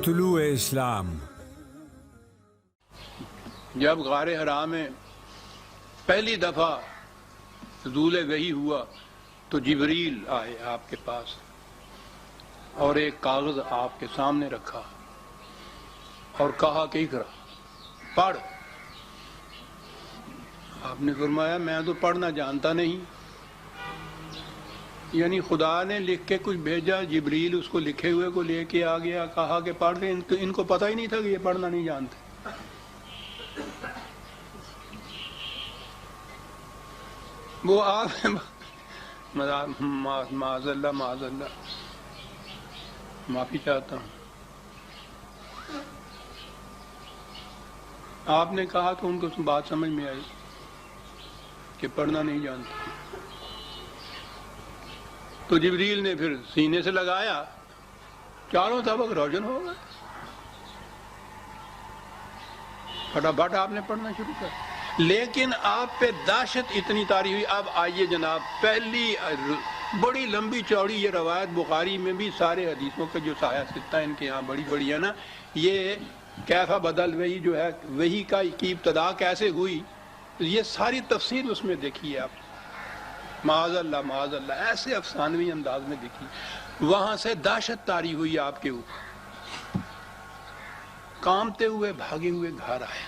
طلوع اسلام۔ جب غار حرا میں پہلی دفعہ نزول وحی ہوا تو جبریل آئے آپ کے پاس اور ایک کاغذ آپ کے سامنے رکھا اور کہا کہ اقرا، پڑھ۔ آپ نے فرمایا میں تو پڑھنا جانتا نہیں، یعنی خدا نے لکھ کے کچھ بھیجا، جبریل اس کو لکھے ہوئے کو لے کے آ گیا، کہا کہ پڑھ کے ان کو پتہ ہی نہیں تھا کہ یہ پڑھنا نہیں جانتے۔ وہ آپ معاذ اللہ معافی چاہتا ہوں، آپ نے کہا تو ان کو بات سمجھ میں آئی کہ پڑھنا نہیں جانتا، تو جبریل نے پھر سینے سے لگایا، چاروں طبق روشن ہو گئے، پھٹافٹ آپ نے پڑھنا شروع کر۔ لیکن آپ پہ دہشت اتنی طاری ہوئی۔ اب آئیے جناب، پہلی بڑی لمبی چوڑی یہ روایت بخاری میں بھی، سارے حدیثوں کا جو سایہ ستہ ان کے یہاں بڑی بڑی ہے نا، یہ کیفا بدل وحی جو ہے، وحی کی ابتدا کیسے ہوئی، یہ ساری تفصیل اس میں دیکھیے آپ، معاذ اللہ ایسے افسانوی انداز میں دیکھیے۔ وہاں سے دہشت طاری ہوئی آپ کے اوپر، کانپتے ہوئے بھاگے ہوئے گھر آئے۔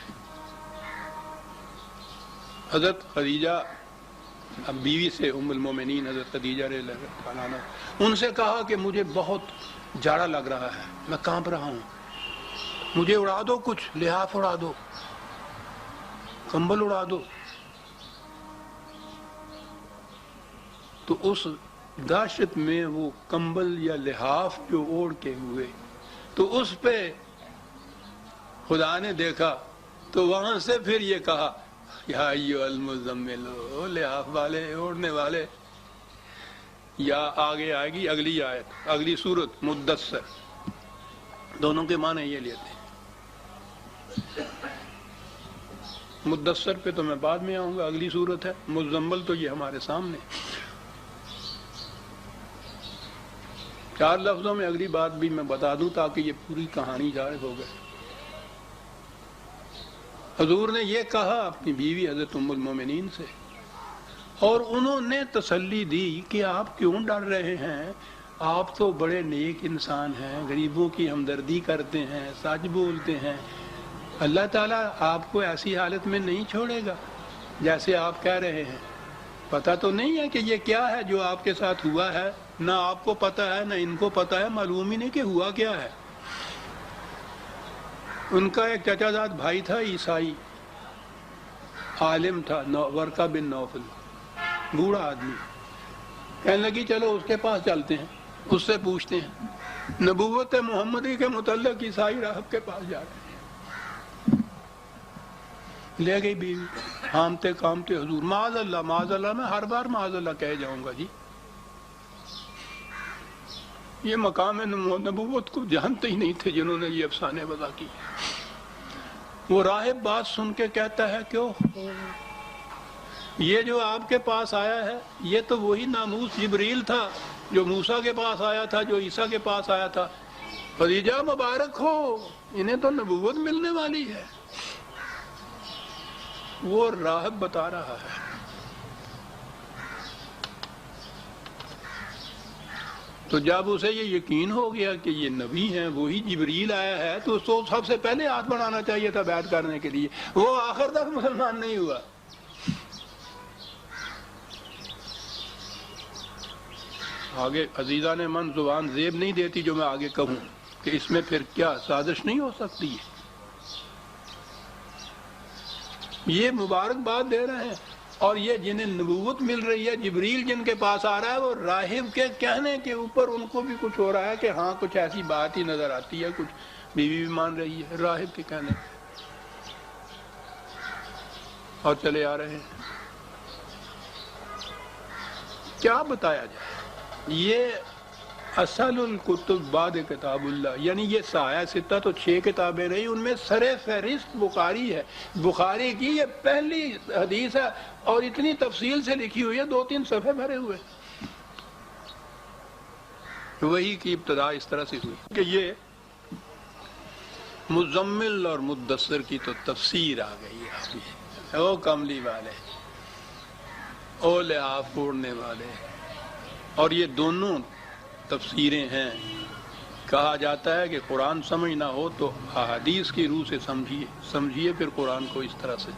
حضرت خدیجہ، اب بیوی سے ام المومنین حضرت خدیجہ رضی اللہ تعالیٰ عنہ، ان سے کہا کہ مجھے بہت جاڑا لگ رہا ہے، میں کانپ رہا ہوں، مجھے اڑا دو، کچھ لحاف اڑا دو، کمبل اڑا دو۔ تو اس دہشت میں وہ کمبل یا لحاف جو اوڑھ کے ہوئے، تو اس پہ خدا نے دیکھا، تو وہاں سے پھر یہ کہا یا ایھا المزمل، لحاف والے، اوڑھنے والے۔ یا آگے آئے گی اگلی آیت، اگلی سورت مدثر، دونوں کے معنی یہ لیتے ہیں۔ مدثر پہ تو میں بعد میں آؤں گا، اگلی سورت ہے مزمل، تو یہ ہمارے سامنے۔ چار لفظوں میں اگلی بات بھی میں بتا دوں تاکہ یہ پوری کہانی ظاہر ہو گئے۔ حضور نے یہ کہا اپنی بیوی حضرت ام المومنین سے، اور انہوں نے تسلی دی کہ آپ کیوں ڈر رہے ہیں، آپ تو بڑے نیک انسان ہیں، غریبوں کی ہمدردی کرتے ہیں، سچ بولتے ہیں، اللہ تعالیٰ آپ کو ایسی حالت میں نہیں چھوڑے گا جیسے آپ کہہ رہے ہیں۔ پتہ تو نہیں ہے کہ یہ کیا ہے جو آپ کے ساتھ ہوا ہے، نہ آپ کو پتہ ہے نہ ان کو پتہ ہے، معلوم ہی نہیں کہ ہوا کیا ہے۔ ان کا ایک چچا زاد بھائی تھا، عیسائی عالم تھا، ورقہ بن نوفل، بوڑھا آدمی۔ کہنے لگی چلو اس کے پاس چلتے ہیں، اس سے پوچھتے ہیں۔ نبوت محمدی کے متعلق عیسائی راہب کے پاس جا رہے ہیں۔ لے گئی بیوی، ہامتے کامتے حضور، معاذ اللہ، میں ہر بار معاذ اللہ کہہ جاؤں گا جی، یہ مقام نبوت کو جانتے ہی نہیں تھے جنہوں نے یہ افسانے وضع کی۔ وہ راہب بات سن کے کہتا ہے کہ یہ جو آپ کے پاس آیا ہے، یہ تو وہی ناموس جبریل تھا جو موسیٰ کے پاس آیا تھا، جو عیسیٰ کے پاس آیا تھا۔ خدیجہ مبارک ہو، انہیں تو نبوت ملنے والی ہے۔ وہ راہب بتا رہا ہے۔ تو جب اسے یہ یقین ہو گیا کہ یہ نبی ہیں، وہی جبریل آیا ہے، تو اس کو سب سے پہلے ہاتھ بڑھانا چاہیے تھا بیعت کرنے کے لیے۔ وہ آخر تک مسلمان نہیں ہوا۔ آگے عزیزان من زبان زیب نہیں دیتی جو میں آگے کہوں کہ اس میں پھر کیا سازش نہیں ہو سکتی ہے۔ یہ مبارکباد دے رہے ہیں، اور یہ جنہیں نبوت مل رہی ہے، جبریل جن کے پاس آ رہا ہے، وہ راہب کے کہنے کے اوپر ان کو بھی کچھ ہو رہا ہے کہ ہاں کچھ ایسی بات ہی نظر آتی ہے، کچھ بیوی بھی مان رہی ہے راہب کے کہنے پہ۔ اور چلے آ رہے ہیں، کیا بتایا جائے۔ یہ اصل الکتب بعد کتاب اللہ، یعنی یہ سایہ ستہ تو 6 کتابیں رہی، ان میں سر فہرست بخاری ہے۔ بخاری کی یہ پہلی حدیث ہے، اور اتنی تفصیل سے لکھی ہوئی ہے، 2-3 صفحے بھرے ہوئے۔ وحی کی ابتدا اس طرح سے ہوئی کہ یہ مزمل اور مدثر کی تو تفسیر آ گئی ہے، او کملی والے، او لحاف اوڑھنے والے، اور یہ دونوں تفسیریں ہیں۔ کہا جاتا ہے کہ قرآن سمجھ نہ ہو تو احادیث کی روح سے سمجھیے پھر قرآن کو اس طرح سے۔